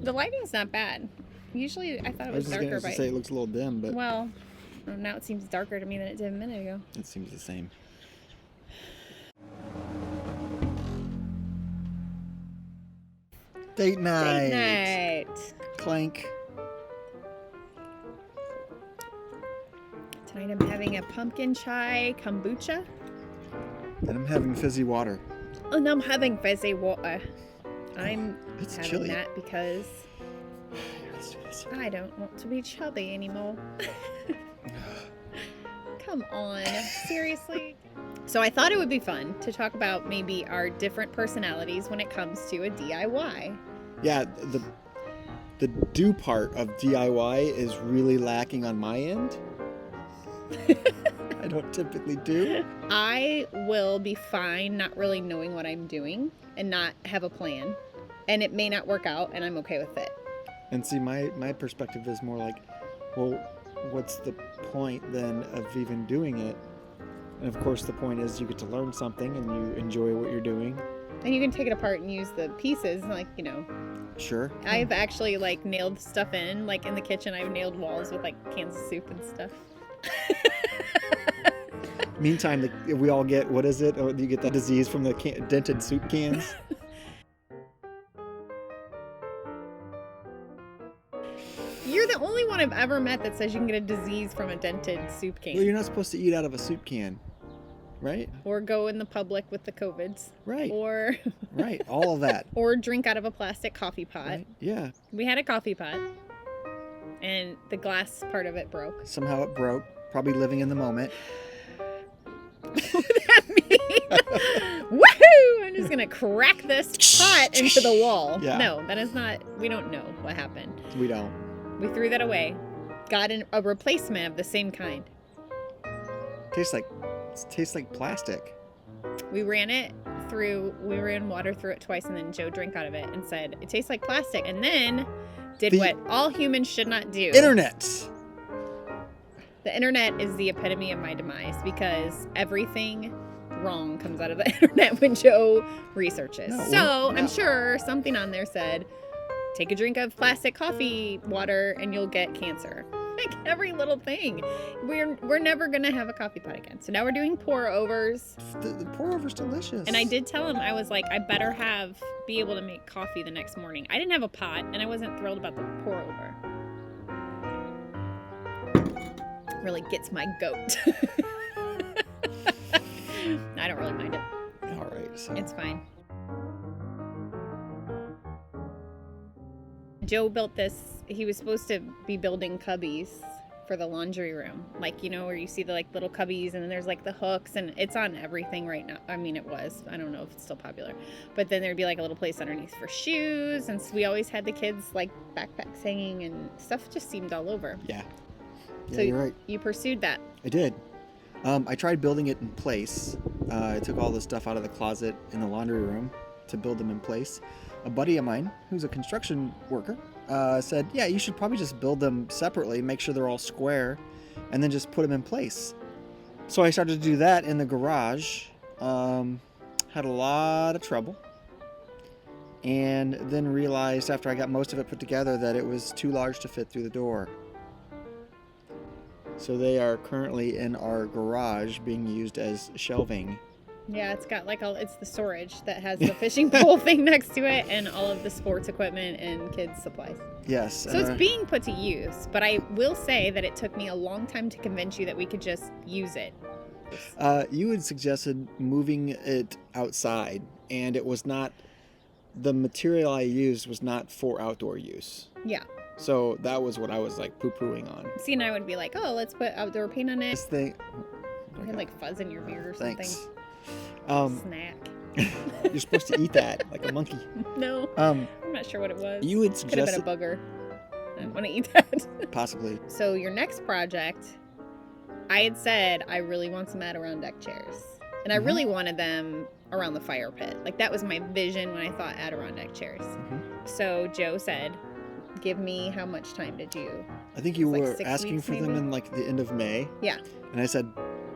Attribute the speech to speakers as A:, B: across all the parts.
A: The lighting's not bad. Usually I thought it was darker.
B: I was going to say it looks a little dim, but...
A: Well, now it seems darker to me than it did a minute ago.
B: It seems the same. Date night.
A: Date night.
B: Clank.
A: Tonight I'm having a pumpkin chai kombucha.
B: And I'm having fizzy water.
A: And I'm having fizzy water. I'm
B: It's
A: having
B: chilly.
A: that because
B: Let's do this.
A: I don't want to be chubby anymore. Come on, seriously? So I thought it would be fun to talk about maybe our different personalities when it comes to a DIY.
B: Yeah, the do part of DIY is really lacking on my end. I don't typically do.
A: I will be fine not really knowing what I'm doing and not have a plan. And it may not work out, and I'm okay with it.
B: And see, my perspective is more like, well, what's the point then of even doing it? And of course, the point is you get to learn something and you enjoy what you're doing.
A: And you can take it apart and use the pieces, like, you know.
B: Sure.
A: I've actually, like, nailed stuff in. Like, in the kitchen, I've nailed walls with, like, cans of soup and stuff.
B: Meantime, we all get, what is it? Oh, you get that disease from the dented soup cans?
A: You're the only one I've ever met that says you can get a disease from a dented soup can.
B: Well, you're not supposed to eat out of a soup can, right?
A: Or go in the public with the COVIDs.
B: Right.
A: Or...
B: Right, all of that.
A: Or drink out of a plastic coffee pot.
B: Right? Yeah.
A: We had a coffee pot. And the glass part of it broke.
B: Somehow it broke. Probably living in the moment.
A: What would that mean? Woohoo! I'm just going to crack this pot into the wall.
B: Yeah.
A: No, that is not... We don't know what happened.
B: We don't.
A: We threw that away. Got a replacement of the same kind.
B: Tastes like plastic.
A: We ran water through it twice, and then Joe drank out of it and said, it tastes like plastic. And then did what all humans should not do.
B: Internet.
A: The internet is the epitome of my demise because everything wrong comes out of the internet when Joe researches.
B: No.
A: I'm sure something on there said, take a drink of plastic coffee water and you'll get cancer. Like every little thing. We're never gonna have a coffee pot again. So now we're doing pour overs.
B: The pour over's delicious.
A: And I did tell him, I was like, I better be able to make coffee the next morning. I didn't have a pot and I wasn't thrilled about the pour over. Really gets my goat. I don't really mind it.
B: All right. So.
A: It's fine. Joe built this. He was supposed to be building cubbies for the laundry room. Like, you know, where you see the like little cubbies and then there's like the hooks and it's on everything right now. I mean, it was. I don't know if it's still popular. But then there'd be like a little place underneath for shoes. And so we always had the kids like backpacks hanging and stuff just seemed all over.
B: Yeah. Yeah,
A: So
B: you're right.
A: You pursued that.
B: I did. I tried building it in place. I took all the stuff out of the closet in the laundry room to build them in place. A buddy of mine, who's a construction worker, said, yeah, you should probably just build them separately, make sure they're all square, and then just put them in place. So I started to do that in the garage. Had a lot of trouble. And then realized after I got most of it put together that it was too large to fit through the door. So they are currently in our garage being used as shelving.
A: Yeah, it's got like it's the storage that has the fishing pole thing next to it and all of the sports equipment and kids' supplies.
B: Yes.
A: So it's being put to use, but I will say that it took me a long time to convince you that we could just use it.
B: You had suggested moving it outside, and it was not, the material I used was not for outdoor use.
A: Yeah.
B: So that was what I was like poo-pooing on.
A: See, and I would be like, oh, let's put outdoor paint on it.
B: This thing.
A: You had like fuzz in your beard or something.
B: Thanks.
A: Snack.
B: You're supposed to eat that like a monkey.
A: No. I'm not sure what it was.
B: You had
A: Could have
B: suggested.
A: been a booger. I don't want to eat that.
B: Possibly.
A: So your next project, I had said I really want some Adirondack chairs. And I really wanted them around the fire pit. Like that was my vision when I thought Adirondack chairs. So Joe said, give me how much time to do.
B: I think you
A: Like
B: were
A: 6
B: asking
A: weeks,
B: for them
A: maybe?
B: in like the end of May.
A: Yeah.
B: And I said,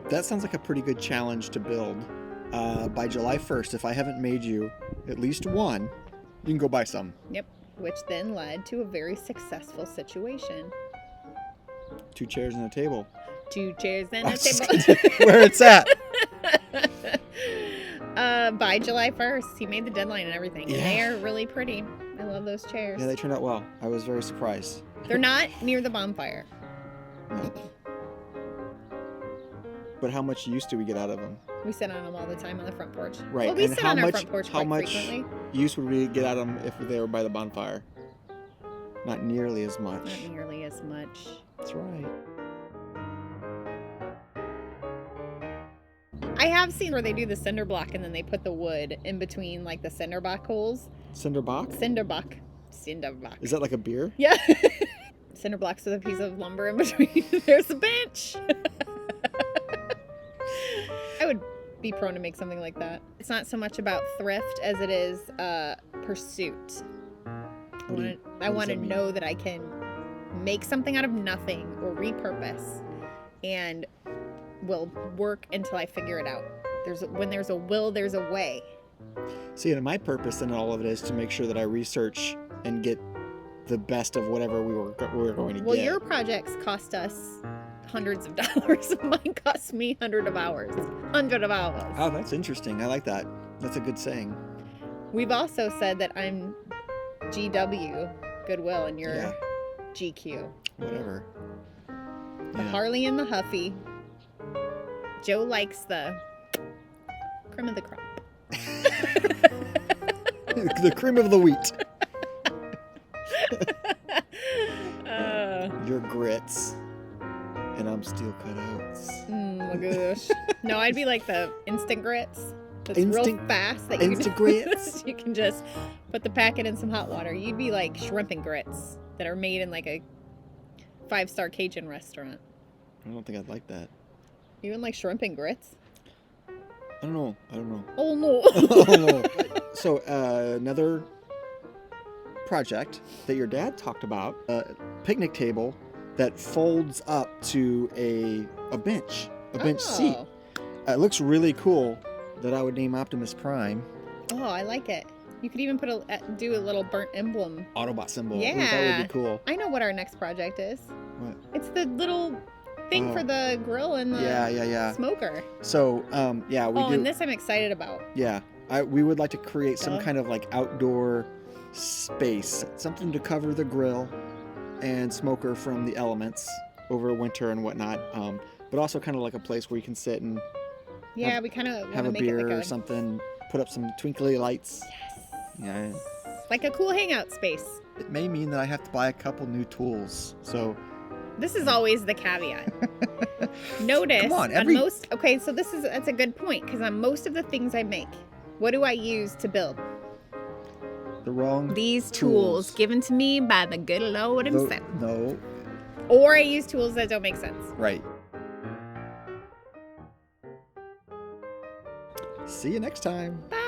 B: that sounds like a pretty good challenge to build. By July 1st, if I haven't made you at least one, you can go buy some.
A: Yep. which then led to a very successful situation.
B: 2 chairs and a table.
A: 2 chairs and
B: I'm
A: a
B: just
A: table.
B: kidding. Where it's at.
A: By July 1st, he made the deadline and everything. And they
B: Yeah.
A: are really pretty. I love those chairs.
B: Yeah, they turned out well. I was very surprised.
A: They're not near the bonfire.
B: No. But how much use do we get out of them?
A: We sit on them all the time on the front porch.
B: Right.
A: Well, we
B: And
A: sit
B: how
A: on our
B: much-
A: front porch
B: how
A: quite
B: much-
A: frequently.
B: Use would we get out of them if they were by the bonfire? Not nearly as much.
A: Not nearly as much.
B: That's right.
A: I have seen where they do the cinder block and then they put the wood in between like the cinder block holes.
B: Cinder box?
A: Cinder block. Cinder block.
B: Is that like a beer?
A: Yeah. Cinder blocks with a piece of lumber in between. There's a bench. I would be prone to make something like that. It's not so much about thrift as it is pursuit. I
B: does
A: want to
B: that mean?
A: know that I can make something out of nothing or repurpose and will work until I figure it out. When there's a will, there's a way.
B: See, and my purpose in all of it is to make sure that I research and get the best of whatever we were going to
A: Well,
B: get.
A: your projects cost us hundreds of dollars. Mine cost me hundreds of hours.
B: Oh, that's interesting. I like that. That's a good saying.
A: We've also said that I'm GW, Goodwill, and you're
B: Yeah.
A: GQ.
B: Whatever.
A: The
B: Yeah.
A: Harley and the Huffy. Joe likes the cream of the crop.
B: The cream of the wheat. Your grits. And I'm steel cutouts.
A: My gosh. No, I'd be like the instant grits. That's real
B: Instant-
A: fast. That you
B: instant
A: can,
B: grits?
A: You can just put the packet in some hot water. You'd be like shrimp and grits that are made in like a 5-star Cajun restaurant.
B: I don't think I'd like that.
A: You even like shrimp and grits?
B: I don't know.
A: Oh no.
B: Oh, no. So, another project that your dad talked about, a picnic table that folds up to a bench seat.
A: Oh.
B: It looks really cool that I would name Optimus Prime.
A: Oh, I like it. You could even do a little burnt emblem.
B: Autobot symbol. Ooh, that
A: Yeah.
B: would be cool.
A: I know what our next project is.
B: What?
A: It's the little thing
B: Oh.
A: for the grill and the
B: Yeah.
A: smoker.
B: So, yeah, we do.
A: And this I'm excited about.
B: Yeah, we would like to create some
A: Duh.
B: kind of like outdoor space, something to cover the grill and smoker from the elements over winter and whatnot. But also kind of like a place where you can sit and
A: Yeah, we kind of
B: have
A: want
B: a
A: to make
B: beer
A: it
B: or
A: like
B: something. Put up some twinkly lights. Yeah.
A: like a cool hangout space.
B: It may mean that I have to buy a couple new tools. So
A: This is always the caveat. Notice
B: Come on,
A: okay, so that's a good point because on most of the things I make, what do I use to build?
B: the wrong
A: These tools given to me by the good Lord himself.
B: No,
A: Or I use tools that don't make sense.
B: right. See you next time.
A: Bye.